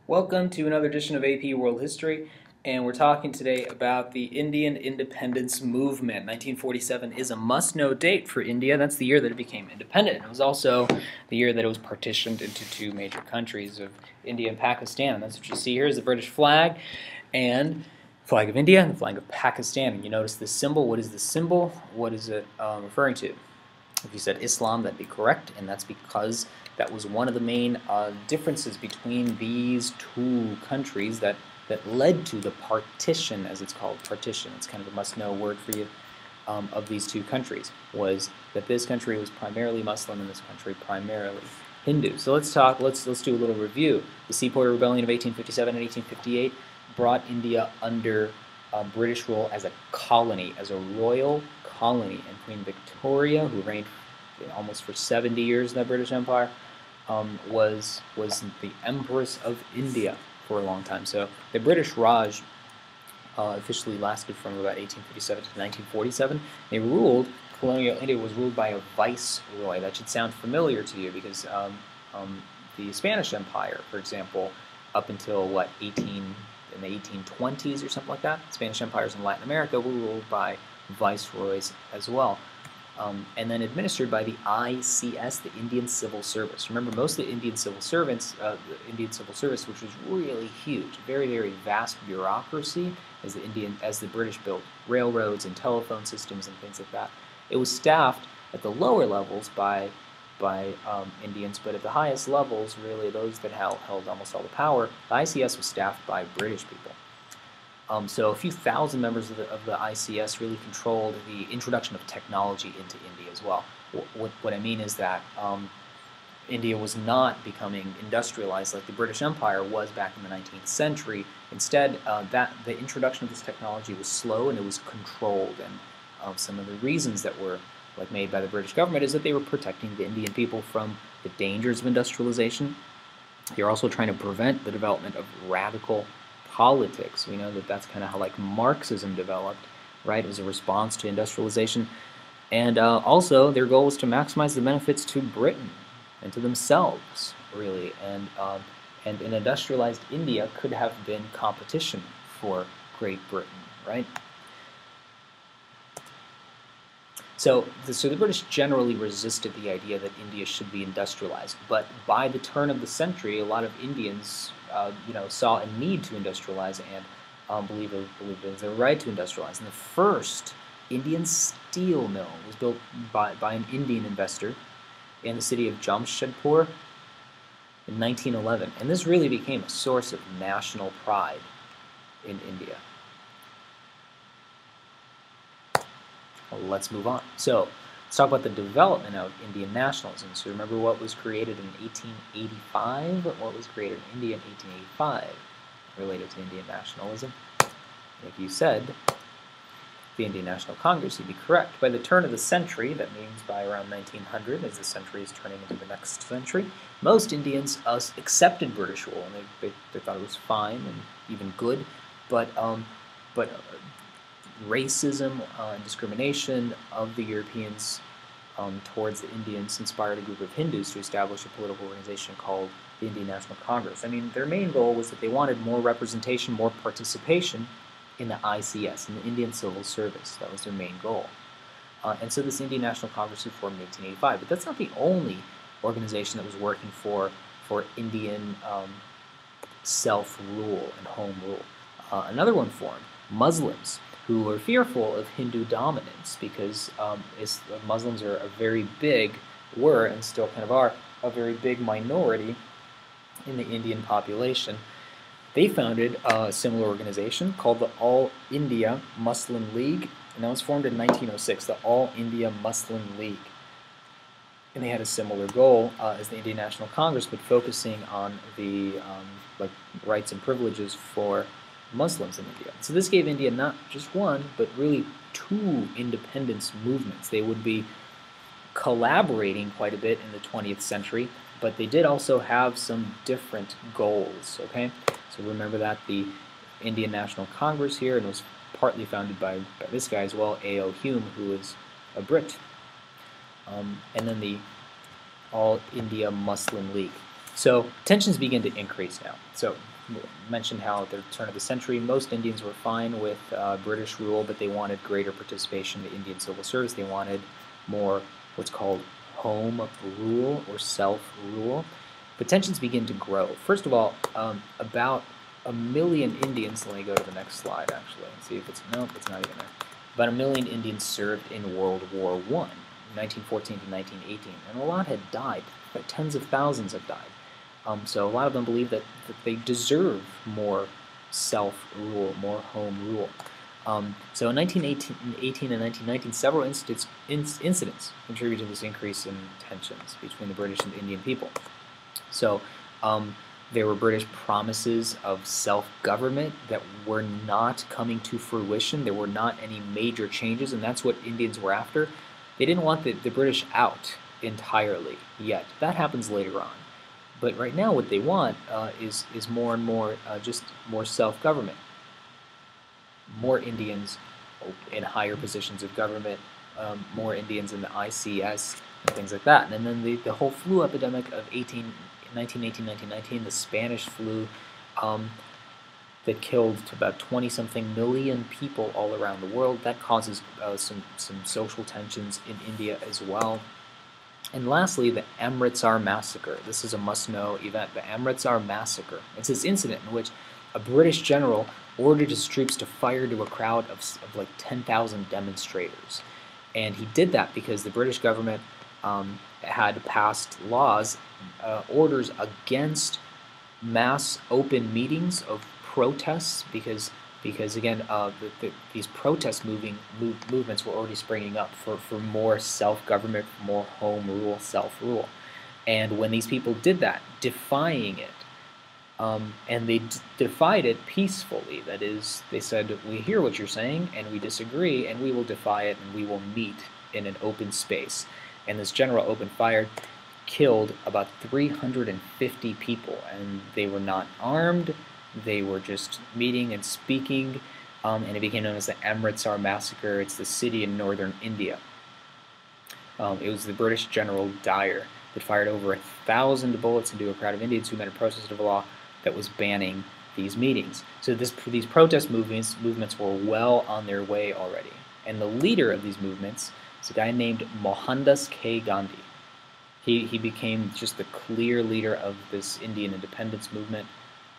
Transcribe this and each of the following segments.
Welcome to another edition of AP World History, and we're talking today about the Indian independence movement. 1947 is a must-know date for India. That's the year that it became independent. It was also the year that it was partitioned into two major countries of India and Pakistan. That's what you see here is the British flag and flag of India and the flag of Pakistan. And you notice this symbol. What is the symbol? What is it referring to? If you said Islam, that'd be correct, and that's because that was one of the main differences between these two countries that led to the partition, as it's called, partition. It's kind of a must-know word for you, of these two countries, was that this country was primarily Muslim and this country primarily Hindu. So let's do a little review. The Sepoy Rebellion of 1857 and 1858 brought India under British rule as a colony, as a royal colony, and Queen Victoria, who reigned almost for 70 years in the British Empire, was the Empress of India for a long time. So the British Raj officially lasted from about 1857 to 1947. They ruled, colonial India was ruled by a viceroy. That should sound familiar to you because the Spanish Empire, for example, up until what, in the 1820s or something like that, Spanish empires in Latin America were ruled by viceroys as well. And then administered by the ICS, the Indian Civil Service. Remember, most of the Indian civil servants, which was really huge, very, very vast bureaucracy, as the British built railroads and telephone systems and things like that. It was staffed at the lower levels by Indians, but at the highest levels, really those that held almost all the power, the ICS was staffed by British people. So a few thousand members of the ICS really controlled the introduction of technology into India as well. What I mean is that India was not becoming industrialized like the British Empire was back in the 19th century. Instead, the introduction of this technology was slow and it was controlled. And some of the reasons that were made by the British government is that they were protecting the Indian people from the dangers of industrialization. They're also trying to prevent the development of radical politics. We know that that's kind of how Marxism developed, right? It was a response to industrialization. And also their goal was to maximize the benefits to Britain and to themselves, really. And an industrialized India could have been competition for Great Britain, right? So the British generally resisted the idea that India should be industrialized, but by the turn of the century, a lot of Indians, saw a need to industrialize and believed it was their right to industrialize. And the first Indian steel mill was built by an Indian investor in the city of Jamshedpur in 1911, and this really became a source of national pride in India. Well, let's move on. So let's talk about the development of Indian nationalism. So remember what was created in 1885? What was created in India in 1885 related to Indian nationalism? If you said the Indian National Congress, you'd be correct. By the turn of the century, that means by around 1900, as the century is turning into the next century, most Indians accepted British rule, and they thought it was fine and even good, but racism and discrimination of the Europeans towards the Indians inspired a group of Hindus to establish a political organization called the Indian National Congress. I mean, their main goal was that they wanted more representation, more participation in the ICS, in the Indian Civil Service. That was their main goal. And so this Indian National Congress was formed in 1885. But that's not the only organization that was working for Indian self-rule and home rule. Another one formed, Muslims, who were fearful of Hindu dominance because Muslims were and still kind of are, a very big minority in the Indian population. They founded a similar organization called the All India Muslim League, and that was formed in 1906, the All India Muslim League. And they had a similar goal as the Indian National Congress, but focusing on the rights and privileges for Muslims in India. So this gave India not just one, but really two independence movements. They would be collaborating quite a bit in the 20th century, but they did also have some different goals, okay? So remember that the Indian National Congress here, and it was partly founded by this guy as well, A.O. Hume, who was a Brit. And then the All India Muslim League. So tensions begin to increase now. So mentioned how at the turn of the century, most Indians were fine with British rule, but they wanted greater participation in the Indian civil service. They wanted more what's called home rule or self-rule. But tensions begin to grow. First of all, about 1 million Indians, let me go to the next slide actually, and see if it's, nope, it's not even there. About 1 million Indians served in World War I, 1914 to 1918, and a lot had died. Like tens of thousands have died. So a lot of them believe that they deserve more self-rule, more home rule. So in 1918 and 1919, several incidents contributed to this increase in tensions between the British and the Indian people. So there were British promises of self-government that were not coming to fruition. There were not any major changes, and that's what Indians were after. They didn't want the British out entirely yet. That happens later on. But right now what they want is more and more just more self-government. More Indians in higher positions of government, more Indians in the ICS, and things like that. And then the whole flu epidemic of 1918, 1919, the Spanish flu, that killed to about 20-something million people all around the world. That causes some social tensions in India as well. And lastly, the Amritsar Massacre. This is a must-know event. The Amritsar Massacre. It's this incident in which a British general ordered his troops to fire to a crowd of like 10,000 demonstrators. And he did that because the British government had passed laws, orders against mass open meetings of protests because again, these protest movements were already springing up for more self-government, for more home rule, self-rule. And when these people did that, defying it, and they defied it peacefully, that is, they said, we hear what you're saying, and we disagree, and we will defy it, and we will meet in an open space. And this general opened fire, killed about 350 people, and they were not armed. They were just meeting and speaking, and it became known as the Amritsar Massacre. It's the city in northern India. It was the British General Dyer that fired over 1,000 bullets into a crowd of Indians who met a protest of a law that was banning these meetings. So these protest movements were well on their way already. And the leader of these movements is a guy named Mohandas K. Gandhi. He became just the clear leader of this Indian independence movement.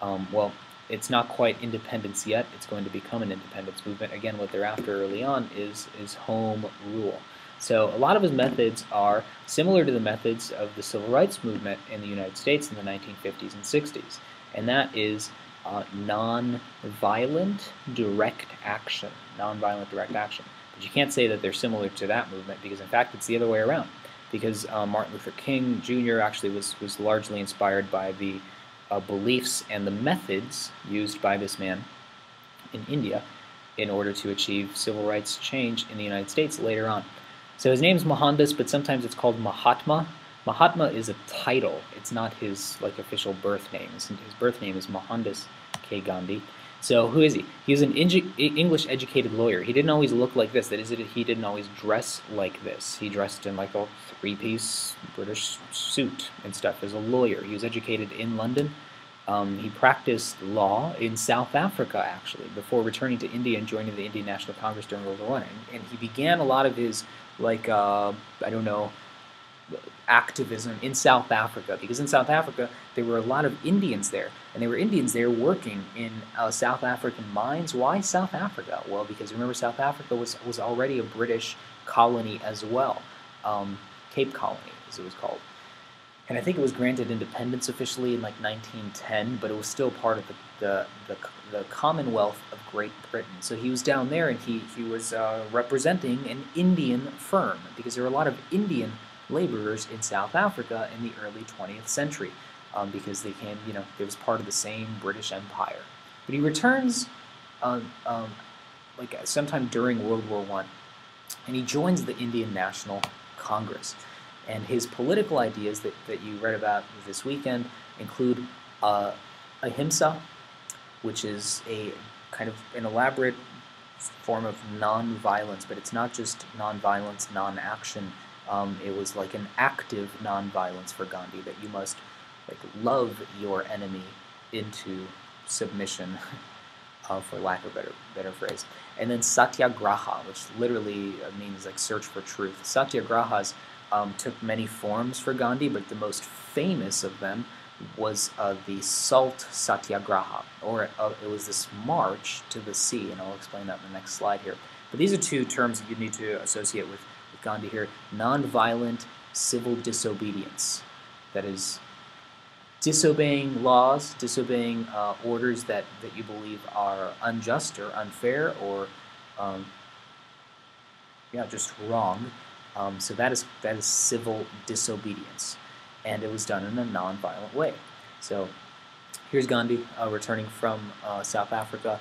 Well, it's not quite independence yet. It's going to become an independence movement. Again, what they're after early on is home rule. So a lot of his methods are similar to the methods of the civil rights movement in the United States in the 1950s and 60s. And that is non-violent direct action. Non-violent direct action. But you can't say that they're similar to that movement because, in fact, it's the other way around. Because Martin Luther King Jr. actually was largely inspired by the beliefs and the methods used by this man in India in order to achieve civil rights change in the United States later on. So his name is Mohandas, but sometimes it's called Mahatma. Mahatma is a title. It's not his official birth name. His birth name is Mohandas K. Gandhi. So who is he? He's an English-educated lawyer. He didn't always look like this. That is, he didn't always dress like this. He dressed in like a three-piece British suit and stuff as a lawyer. He was educated in London. He practiced law in South Africa, actually, before returning to India and joining the Indian National Congress during World War I. And he began a lot of his, I don't know, activism in South Africa, because in South Africa there were a lot of Indians there, and there were Indians there working in South African mines. Why South Africa? Well, because remember, South Africa was already a British colony as well, Cape Colony as it was called, and I think it was granted independence officially in like 1910, but it was still part of the Commonwealth of Great Britain. So he was down there, and he was representing an Indian firm, because there were a lot of Indian laborers in South Africa in the early 20th century, because they came, it was part of the same British Empire. But he returns like sometime during World War I, and he joins the Indian National Congress. And his political ideas that you read about this weekend include ahimsa, which is a kind of an elaborate form of non-violence, but it's not just non-violence, non-action. It was like an active non-violence for Gandhi, that you must love your enemy into submission, for lack of a better phrase. And then Satyagraha, which literally means like search for truth. Satyagrahas took many forms for Gandhi, but the most famous of them was the Salt Satyagraha, or it was this march to the sea, and I'll explain that in the next slide here. But these are two terms that you need to associate with Gandhi here. Nonviolent civil disobedience. That is, disobeying laws, disobeying orders that you believe are unjust or unfair or just wrong. So that is civil disobedience, and it was done in a non-violent way. So here's Gandhi returning from South Africa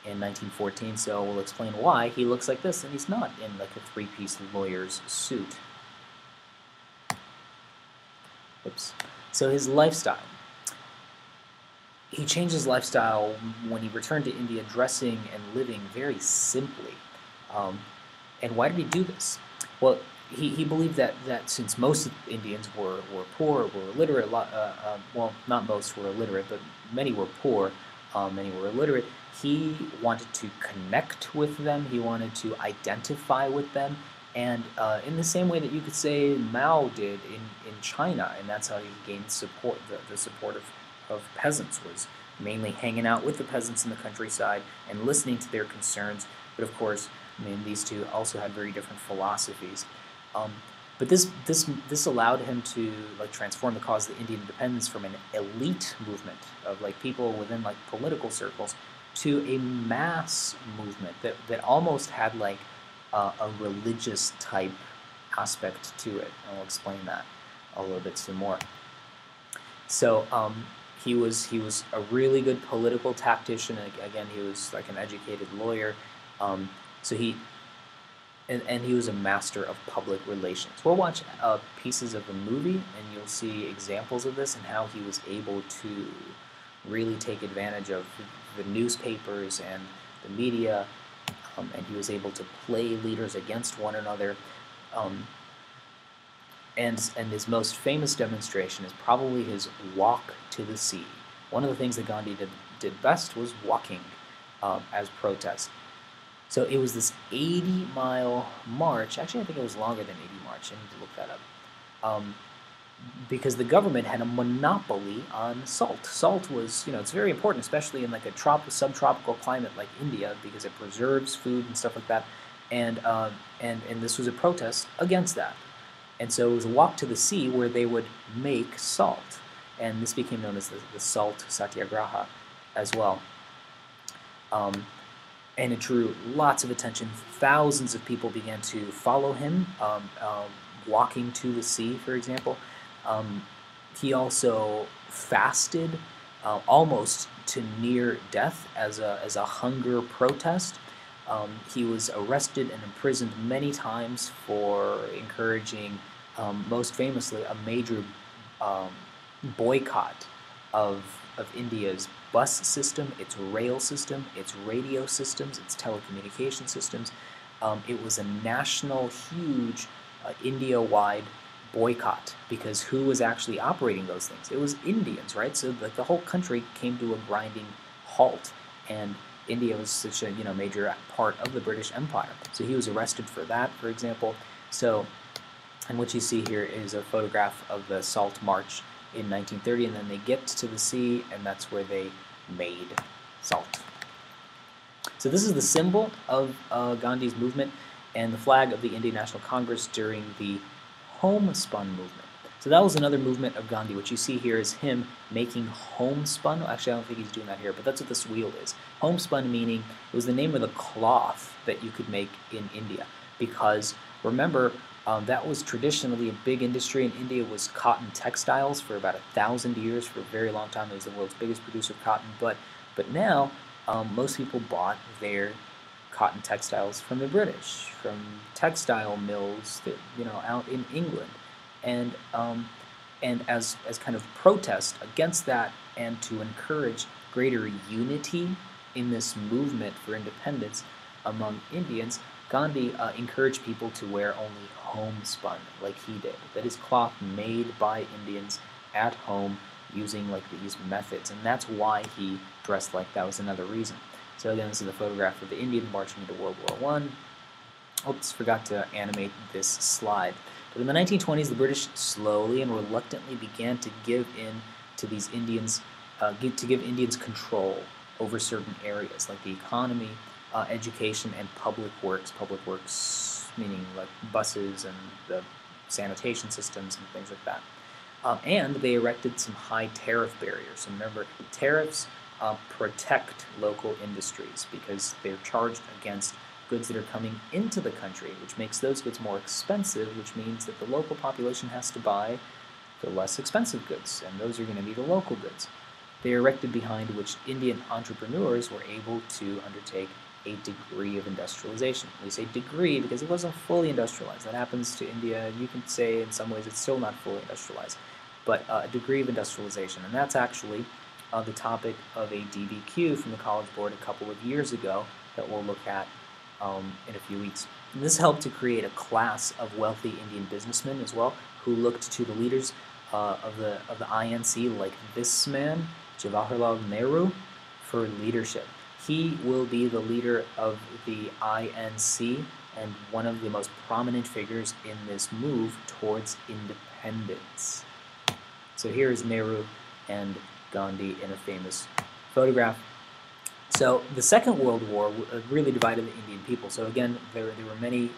in 1914. So we'll explain why he looks like this, and he's not in like a three-piece lawyer's suit. Oops. So his lifestyle. He changed his lifestyle when he returned to India, dressing and living very simply. And why did he do this? Well, he believed that since most Indians were poor, were illiterate, well, not most were illiterate, but many were poor, many were illiterate, he wanted to connect with them, he wanted to identify with them, and in the same way that you could say Mao did in China, and that's how he gained support, the support of peasants, was mainly hanging out with the peasants in the countryside and listening to their concerns. But of course, I mean, these two also had very different philosophies. But this allowed him to like transform the cause of Indian independence from an elite movement of like people within like political circles to a mass movement that almost had like a religious type aspect to it. And I'll explain that a little bit some more. So he was a really good political tactician. Again, he was like an educated lawyer. So he was a master of public relations. We'll watch pieces of the movie, and you'll see examples of this and how he was able to really take advantage of the newspapers and the media, and he was able to play leaders against one another. And his most famous demonstration is probably his walk to the sea. One of the things that Gandhi did best was walking as protest. So it was this 80-mile march. Actually, I think it was longer than 80 march. I need to look that up. Because the government had a monopoly on salt. Salt was, it's very important, especially in like a subtropical climate like India, because it preserves food and stuff like that. And this was a protest against that. And so it was a walk to the sea where they would make salt. And this became known as the Salt Satyagraha as well. And it drew lots of attention. Thousands of people began to follow him, walking to the sea, for example. He also fasted almost to near death as a hunger protest. He was arrested and imprisoned many times for encouraging, most famously, a major boycott of India's bus system, its rail system, its radio systems, its telecommunication systems. It was a national, huge, India-wide boycott, because who was actually operating those things? It was Indians, right? So like the whole country came to a grinding halt, and India was such a major part of the British Empire. So he was arrested for that, for example. So, and what you see here is a photograph of the Salt March in 1930, and then they get to the sea, and that's where they made salt. So this is the symbol of Gandhi's movement and the flag of the Indian National Congress during the homespun movement. So that was another movement of Gandhi. What you see here is him making homespun. Actually, I don't think he's doing that here, but that's what this wheel is. Homespun meaning it was the name of the cloth that you could make in India, because remember, that was traditionally a big industry in India. Was cotton textiles for about 1,000 years. For a very long time, it was the world's biggest producer of cotton. But now, most people bought their cotton textiles from the British, from textile mills that out in England, and as kind of protest against that, and to encourage greater unity in this movement for independence among Indians, Gandhi encouraged people to wear only homespun, like he did. That is cloth made by Indians at home, using like these methods, and that's why he dressed like that. Was another reason. So again, this is a photograph of the Indian marching into World War One. Oops, forgot to animate this slide. But in the 1920s, the British slowly and reluctantly began to give in to these Indians, to give Indians control over certain areas like the economy, education, and public works. Public works meaning like buses and the sanitation systems and things like that. And they erected some high tariff barriers. And remember, tariffs protect local industries because they're charged against goods that are coming into the country, which makes those goods more expensive, which means that the local population has to buy the less expensive goods, and those are going to be the local goods. They are erected behind which Indian entrepreneurs were able to undertake a degree of industrialization. We say degree because it wasn't fully industrialized. That happens to India. You can say in some ways it's still not fully industrialized, but a degree of industrialization. And that's actually the topic of a DBQ from the College Board a couple of years ago that we'll look at in a few weeks. And this helped to create a class of wealthy Indian businessmen as well, who looked to the leaders of the INC, like this man, Jawaharlal Nehru, for leadership. He will be the leader of the INC and one of the most prominent figures in this move towards independence. So here is Nehru and Gandhi in a famous photograph. So the Second World War really divided the Indian people. So again, there were many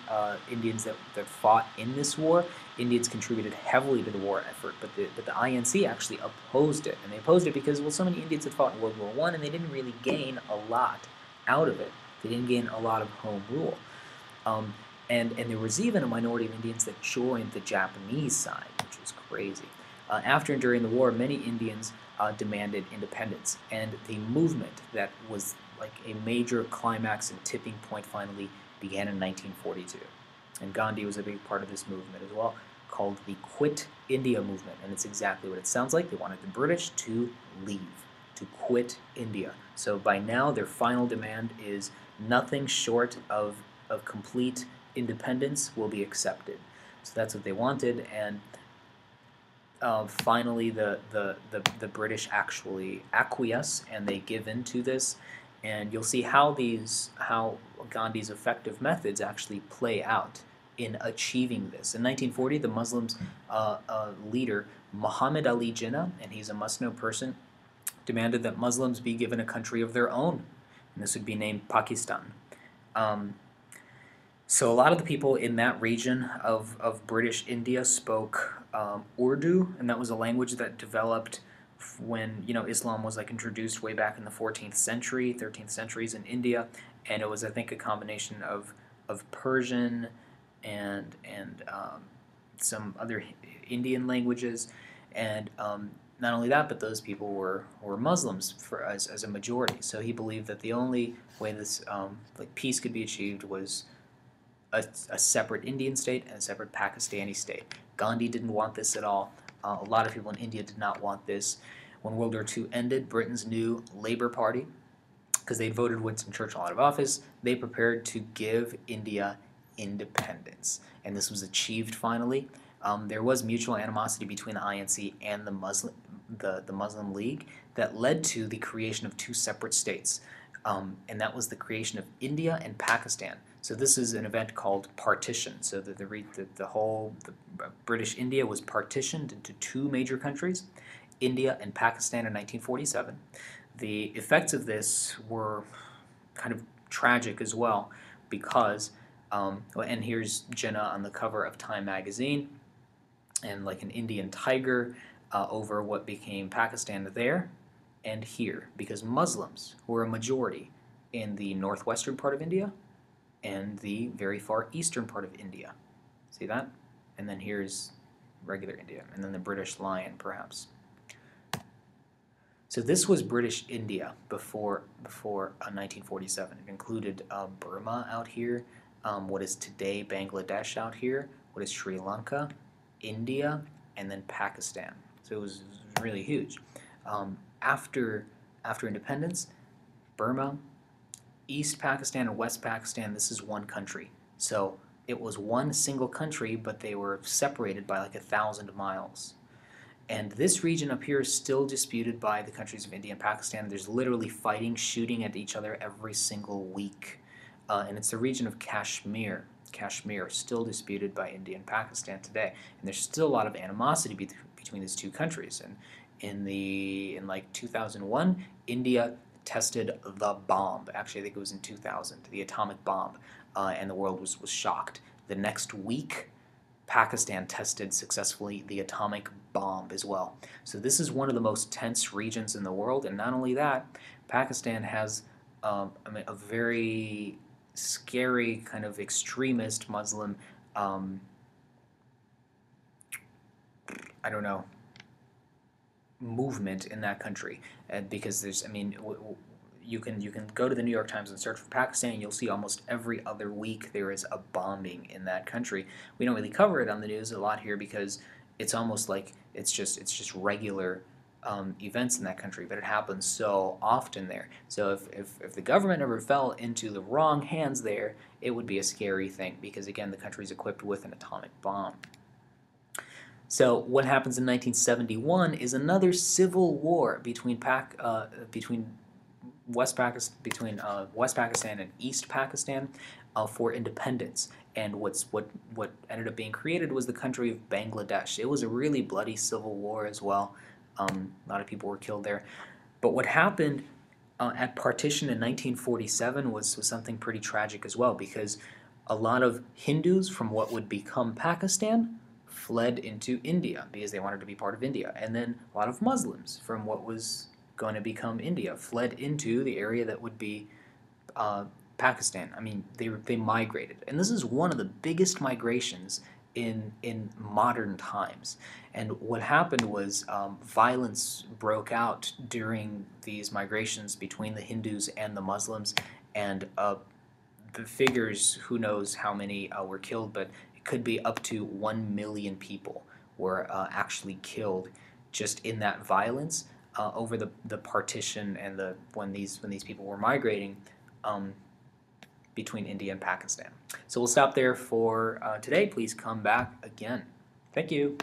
Indians that fought in this war. Indians contributed heavily to the war effort, but the INC actually opposed it. And they opposed it because, well, so many Indians had fought in World War I, and they didn't really gain a lot out of it. They didn't gain a lot of home rule. And there was even a minority of Indians that joined the Japanese side, which was crazy. After and during the war, many Indians demanded independence, and the movement that was like a major climax and tipping point finally began in 1942. And Gandhi was a big part of this movement as well, called the Quit India movement, and it's exactly what it sounds like. They wanted the British to leave, to quit India. So by now, their final demand is nothing short of complete independence will be accepted. So that's what they wanted, and finally, the British actually acquiesce and they give in to this, and you'll see how Gandhi's effective methods actually play out in achieving this. In 1940, the Muslims' leader Muhammad Ali Jinnah, and he's a must-know person, demanded that Muslims be given a country of their own, and this would be named Pakistan. So a lot of the people in that region of British India spoke Urdu, and that was a language that developed when Islam was like introduced way back in the 14th century, 13th centuries in India, and it was, I think, a combination of Persian and some other Indian languages, and not only that, but those people were Muslims as a majority. So he believed that the only way this like peace could be achieved was a separate Indian state and a separate Pakistani state. Gandhi didn't want this at all. A lot of people in India did not want this. When World War II ended, Britain's new Labour Party, because they'd voted Winston Churchill out of office, they prepared to give India independence. And this was achieved finally. There was mutual animosity between the INC and the Muslim League that led to the creation of two separate states. And that was the creation of India and Pakistan. So this is an event called partition. So the whole British India was partitioned into two major countries, India and Pakistan in 1947. The effects of this were kind of tragic as well because, and here's Jinnah on the cover of Time magazine, and like an Indian tiger over what became Pakistan there and here, because Muslims were a majority in the northwestern part of India and the very far eastern part of India. See that? And then here's regular India, and then the British Lion, perhaps. So this was British India before 1947. It included Burma out here, what is today Bangladesh out here, what is Sri Lanka, India, and then Pakistan. So it was really huge. After independence, Burma, East Pakistan and West Pakistan, this is one country. So it was one single country, but they were separated by like 1,000 miles. And this region up here is still disputed by the countries of India and Pakistan. There's literally fighting, shooting at each other every single week. And it's the region of Kashmir. Kashmir, still disputed by India and Pakistan today. And there's still a lot of animosity between these two countries. And in like 2001, India tested the bomb. Actually, I think it was in 2000, the atomic bomb, and the world was shocked. The next week, Pakistan tested successfully the atomic bomb as well. So this is one of the most tense regions in the world, and not only that, Pakistan has a very scary kind of extremist Muslim, I don't know, movement in that country, because there's, I mean, you can go to the New York Times and search for Pakistan, and you'll see almost every other week there is a bombing in that country. We don't really cover it on the news a lot here because it's almost like it's just regular events in that country, but it happens so often there. So if the government ever fell into the wrong hands there, it would be a scary thing because, again, the country's equipped with an atomic bomb. So what happens in 1971 is another civil war between West Pakistan and East Pakistan for independence. And what ended up being created was the country of Bangladesh. It was a really bloody civil war as well. A lot of people were killed there. But what happened at partition in 1947 was something pretty tragic as well, because a lot of Hindus from what would become Pakistan fled into India because they wanted to be part of India. And then a lot of Muslims from what was going to become India fled into the area that would be Pakistan. I mean, they migrated. And this is one of the biggest migrations in modern times. And what happened was violence broke out during these migrations between the Hindus and the Muslims, and the figures, who knows how many were killed, but it could be up to 1 million people were actually killed just in that violence over the partition and when these people were migrating between India and Pakistan. So we'll stop there for today. Please come back again. Thank you.